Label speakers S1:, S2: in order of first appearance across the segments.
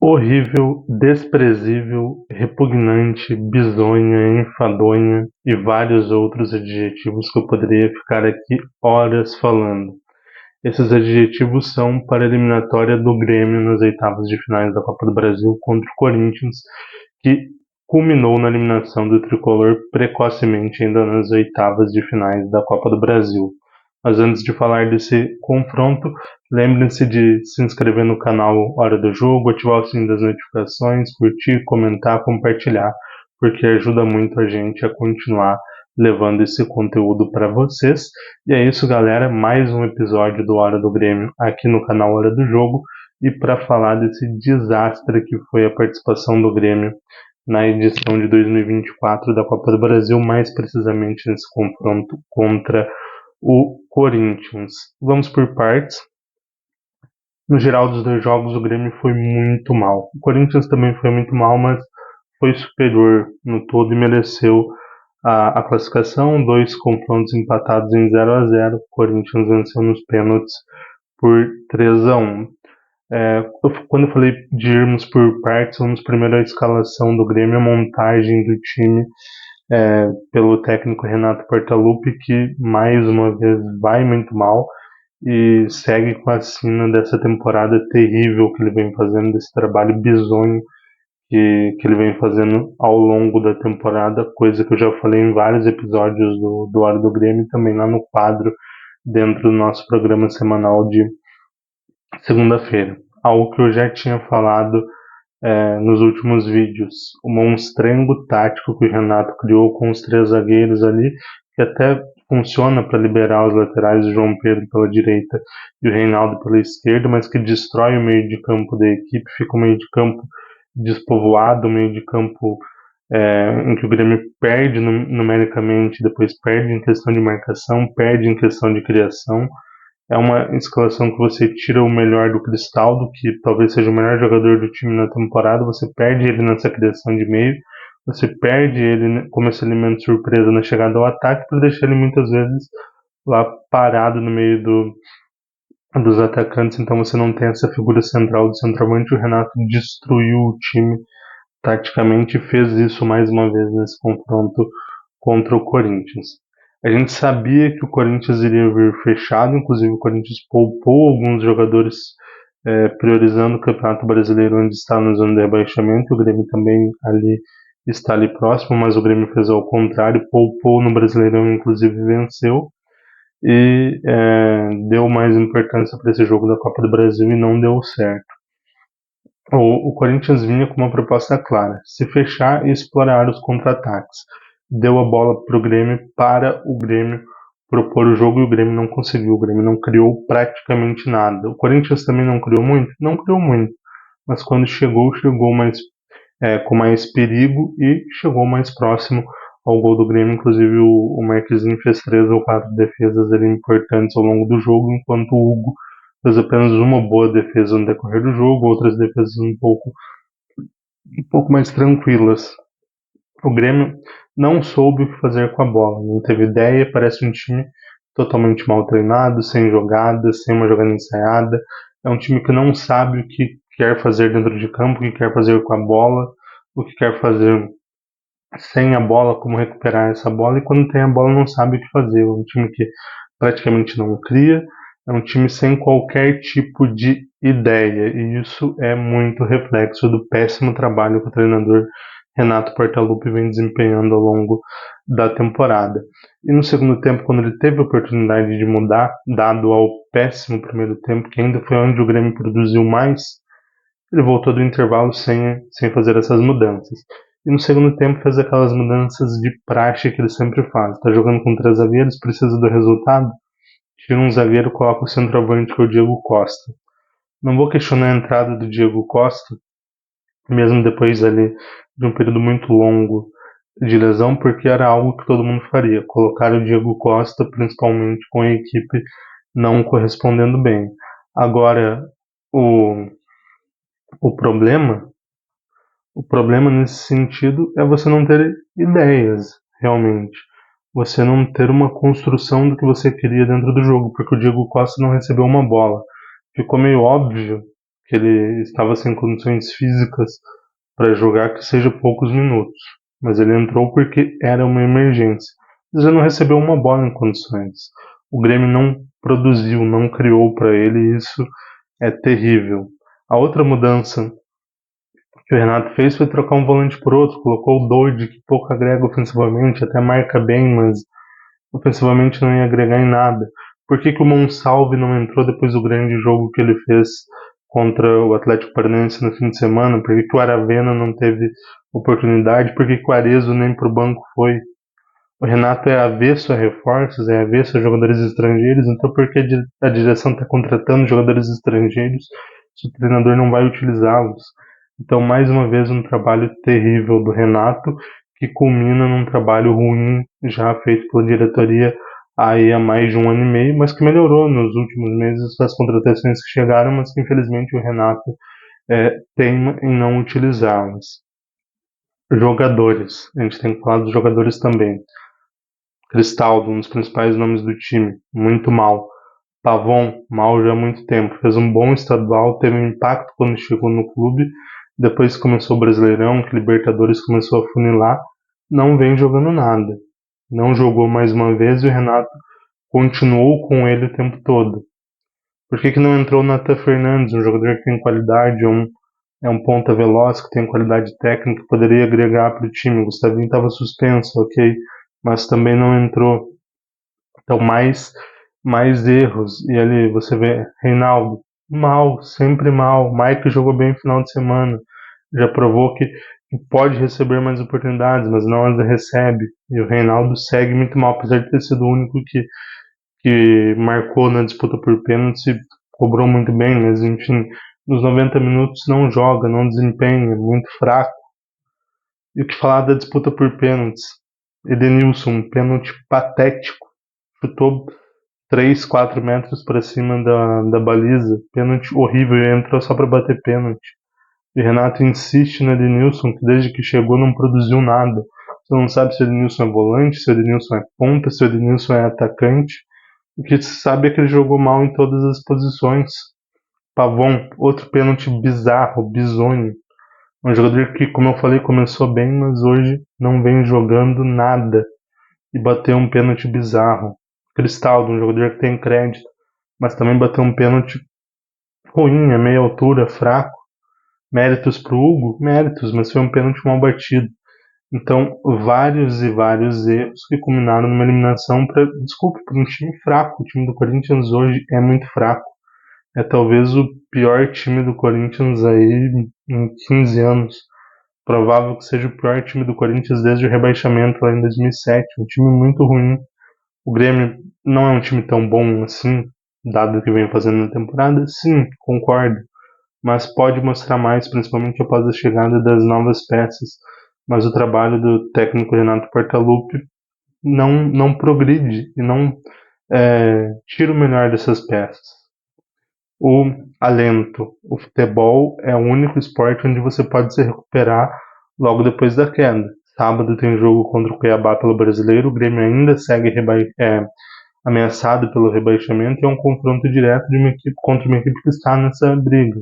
S1: Horrível, desprezível, repugnante, bizonha, enfadonha e vários outros adjetivos que eu poderia ficar aqui horas falando. Esses adjetivos são para a eliminatória do Grêmio nas oitavas de finais da Copa do Brasil contra o Corinthians, que culminou na eliminação do tricolor precocemente ainda nas oitavas de finais da Copa do Brasil. Mas antes de falar desse confronto, lembrem-se de se inscrever no canal Hora do Jogo, ativar o sininho das notificações, curtir, comentar, compartilhar, porque ajuda muito a gente a continuar levando esse conteúdo para vocês. E é isso, galera, mais um episódio do Hora do Grêmio aqui no canal Hora do Jogo, e para falar desse desastre que foi a participação do Grêmio na edição de 2024 da Copa do Brasil, mais precisamente nesse confronto contra o Corinthians. Vamos por partes. No geral dos dois jogos, o Grêmio foi muito mal. O Corinthians também foi muito mal, mas foi superior no todo e mereceu a classificação. Dois confrontos empatados em 0-0. O Corinthians venceu nos pênaltis por 3-1. Quando eu falei de irmos por partes, vamos primeiro à escalação do Grêmio, a montagem do time pelo técnico Renato Portaluppi, que mais uma vez vai muito mal e segue com a sina dessa temporada terrível que ele vem fazendo, desse trabalho bizonho que ele vem fazendo ao longo da temporada, coisa que eu já falei em vários episódios do Hora do Grêmio, também lá no quadro, dentro do nosso programa semanal de segunda-feira. Algo que eu já tinha falado nos últimos vídeos. O monstrengo tático que o Renato criou com os três zagueiros ali, que até funciona para liberar os laterais, o João Pedro pela direita e o Reinaldo pela esquerda, mas que destrói o meio de campo da equipe, fica um meio de campo despovoado, um meio de campo em que o Grêmio perde numericamente, depois perde em questão de marcação, perde em questão de criação. É uma escalação que você tira o melhor do Cristaldo, que talvez seja o melhor jogador do time na temporada, você perde ele nessa criação de meio, você perde ele como esse elemento surpresa na chegada ao ataque, para deixar ele muitas vezes lá parado no meio dos atacantes, então você não tem essa figura central do centroavante. O Renato destruiu o time taticamente e fez isso mais uma vez nesse confronto contra o Corinthians. A gente sabia que o Corinthians iria vir fechado, inclusive o Corinthians poupou alguns jogadores priorizando o Campeonato Brasileiro, onde está na zona de rebaixamento. O Grêmio também está ali próximo, mas o Grêmio fez ao contrário, poupou no Brasileirão, inclusive venceu, e deu mais importância para esse jogo da Copa do Brasil e não deu certo. O Corinthians vinha com uma proposta clara: se fechar e explorar os contra-ataques. Deu a bola para o Grêmio propor o jogo, e o Grêmio não conseguiu. O Grêmio não criou praticamente nada. O Corinthians também não criou muito? Não criou muito, mas quando chegou com mais perigo e chegou mais próximo ao gol do Grêmio. Inclusive o Marquezinho fez 3 ou 4 defesas ali importantes ao longo do jogo, enquanto o Hugo fez apenas uma boa defesa no decorrer do jogo, outras defesas um pouco mais tranquilas. O Grêmio não soube o que fazer com a bola, não teve ideia, parece um time totalmente mal treinado, sem jogadas, sem uma jogada ensaiada. É um time que não sabe o que quer fazer dentro de campo, o que quer fazer com a bola, o que quer fazer sem a bola, como recuperar essa bola, e quando tem a bola não sabe o que fazer. É um time que praticamente não cria, é um time sem qualquer tipo de ideia, e isso é muito reflexo do péssimo trabalho que o treinador Renato Portaluppi vem desempenhando ao longo da temporada. E no segundo tempo, quando ele teve a oportunidade de mudar, dado ao péssimo primeiro tempo, que ainda foi onde o Grêmio produziu mais, ele voltou do intervalo sem fazer essas mudanças. E no segundo tempo fez aquelas mudanças de praxe que ele sempre faz. Tá jogando com 3 zagueiros, precisa do resultado, tira um zagueiro e coloca o centroavante, que é o Diego Costa. Não vou questionar a entrada do Diego Costa, mesmo depois ali de um período muito longo de lesão, porque era algo que todo mundo faria, colocar o Diego Costa, principalmente com a equipe não correspondendo bem. Agora, o problema nesse sentido é você não ter ideias, realmente. Você não ter uma construção do que você queria dentro do jogo, porque o Diego Costa não recebeu uma bola. Ficou meio óbvio que ele estava sem condições físicas para jogar, que seja poucos minutos. Mas ele entrou porque era uma emergência. Ele já não recebeu uma bola em condições. O Grêmio não produziu, não criou para ele, e isso é terrível. A outra mudança que o Renato fez foi trocar um volante por outro, colocou o Dodge, que pouco agrega ofensivamente, até marca bem, mas ofensivamente não ia agregar em nada. Por que, que o Monsalve não entrou depois do grande jogo que ele fez contra o Atlético Paranaense no fim de semana? Por que, que o Aravena não teve oportunidade? Por que, que o Arezzo nem pro banco foi? O Renato é avesso a reforços, é avesso a jogadores estrangeiros, então por que a direção está contratando jogadores estrangeiros se o treinador não vai utilizá-los? Então, mais uma vez, um trabalho terrível do Renato, que culmina num trabalho ruim já feito pela diretoria aí há mais de um ano e meio, mas que melhorou nos últimos meses as contratações que chegaram, mas que infelizmente o Renato teima em não utilizá-las. Jogadores, a gente tem que falar dos jogadores também. Cristaldo, um dos principais nomes do time, muito mal. Pavon, mal já há muito tempo. Fez um bom estadual, teve um impacto quando chegou no clube. Depois que começou o Brasileirão, que Libertadores começou a funilar, não vem jogando nada. Não jogou mais uma vez e o Renato continuou com ele o tempo todo. Por que não entrou o Nathan Fernandes, um jogador que tem qualidade, é um ponta veloz, que tem qualidade técnica, que poderia agregar para o time? O Gustavinho estava suspenso, ok, mas também não entrou. Então, mais erros. E ali você vê Reinaldo, mal, sempre mal. Mike jogou bem no final de semana. Já provou que pode receber mais oportunidades, mas não as recebe. E o Reinaldo segue muito mal, apesar de ter sido o único que marcou na disputa por pênalti, cobrou muito bem, mas enfim, nos 90 minutos não joga, não desempenha, muito fraco. E o que falar da disputa por pênaltis? Edenilson, um pênalti patético. Chutou 3, 4 metros para cima da baliza. Pênalti horrível, ele entrou só para bater pênalti. E Renato insiste no Edenilson, que desde que chegou não produziu nada. Você não sabe se o Edenilson é volante, se o Edenilson é ponta, se o Edenilson é atacante. O que se sabe é que ele jogou mal em todas as posições. Pavon, outro pênalti bizarro, bizonho. Um jogador que, como eu falei, começou bem, mas hoje não vem jogando nada. E bateu um pênalti bizarro. Cristaldo, um jogador que tem crédito, mas também bateu um pênalti ruim, a meia altura, fraco. Méritos pro Hugo? Méritos, mas foi um pênalti mal batido. Então, vários e vários erros que culminaram numa eliminação para, desculpe, para um time fraco. O time do Corinthians hoje é muito fraco. É talvez o pior time do Corinthians aí em 15 anos. Provável que seja o pior time do Corinthians desde o rebaixamento lá em 2007. Um time muito ruim. O Grêmio não é um time tão bom assim, dado o que vem fazendo na temporada. Sim, concordo. Mas pode mostrar mais, principalmente após a chegada das novas peças. Mas o trabalho do técnico Renato Portaluppi não progride e não tira o melhor dessas peças. O alento. O futebol é o único esporte onde você pode se recuperar logo depois da queda. Sábado tem jogo contra o Cuiabá pelo Brasileiro, o Grêmio ainda segue ameaçado pelo rebaixamento e é um confronto direto de uma equipe contra uma equipe que está nessa briga.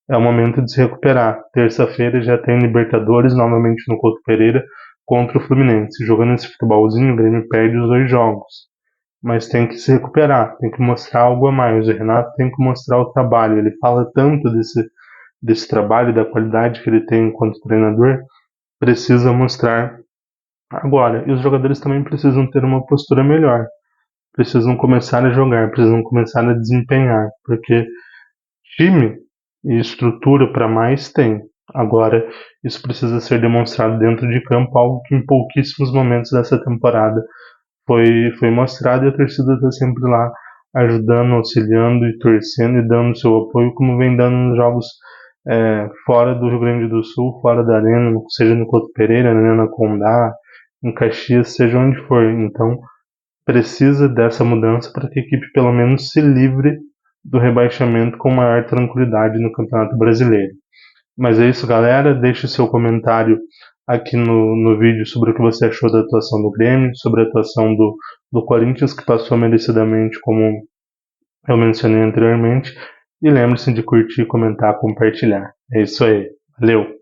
S1: É o momento de se recuperar. Terça-feira já tem Libertadores novamente no Couto Pereira contra o Fluminense. Jogando esse futebolzinho, o Grêmio perde os 2 jogos. Mas tem que se recuperar, tem que mostrar algo a mais. O Renato tem que mostrar o trabalho. Ele fala tanto desse trabalho, da qualidade que ele tem enquanto treinador, precisa mostrar agora. E os jogadores também precisam ter uma postura melhor. Precisam começar a jogar, precisam começar a desempenhar, porque time e estrutura para mais tem. Agora, isso precisa ser demonstrado dentro de campo, algo que em pouquíssimos momentos dessa temporada foi mostrado, e a torcida está sempre lá ajudando, auxiliando e torcendo e dando seu apoio, como vem dando nos jogos fora do Rio Grande do Sul, fora da arena, seja no Couto Pereira, na Arena Condá, em Caxias, seja onde for. Então, precisa dessa mudança para que a equipe pelo menos se livre do rebaixamento com maior tranquilidade no Campeonato Brasileiro. Mas é isso, galera. Deixe seu comentário aqui no vídeo sobre o que você achou da atuação do Grêmio, sobre a atuação do Corinthians, que passou merecidamente, como eu mencionei anteriormente. E lembre-se de curtir, comentar, compartilhar. É isso aí. Valeu!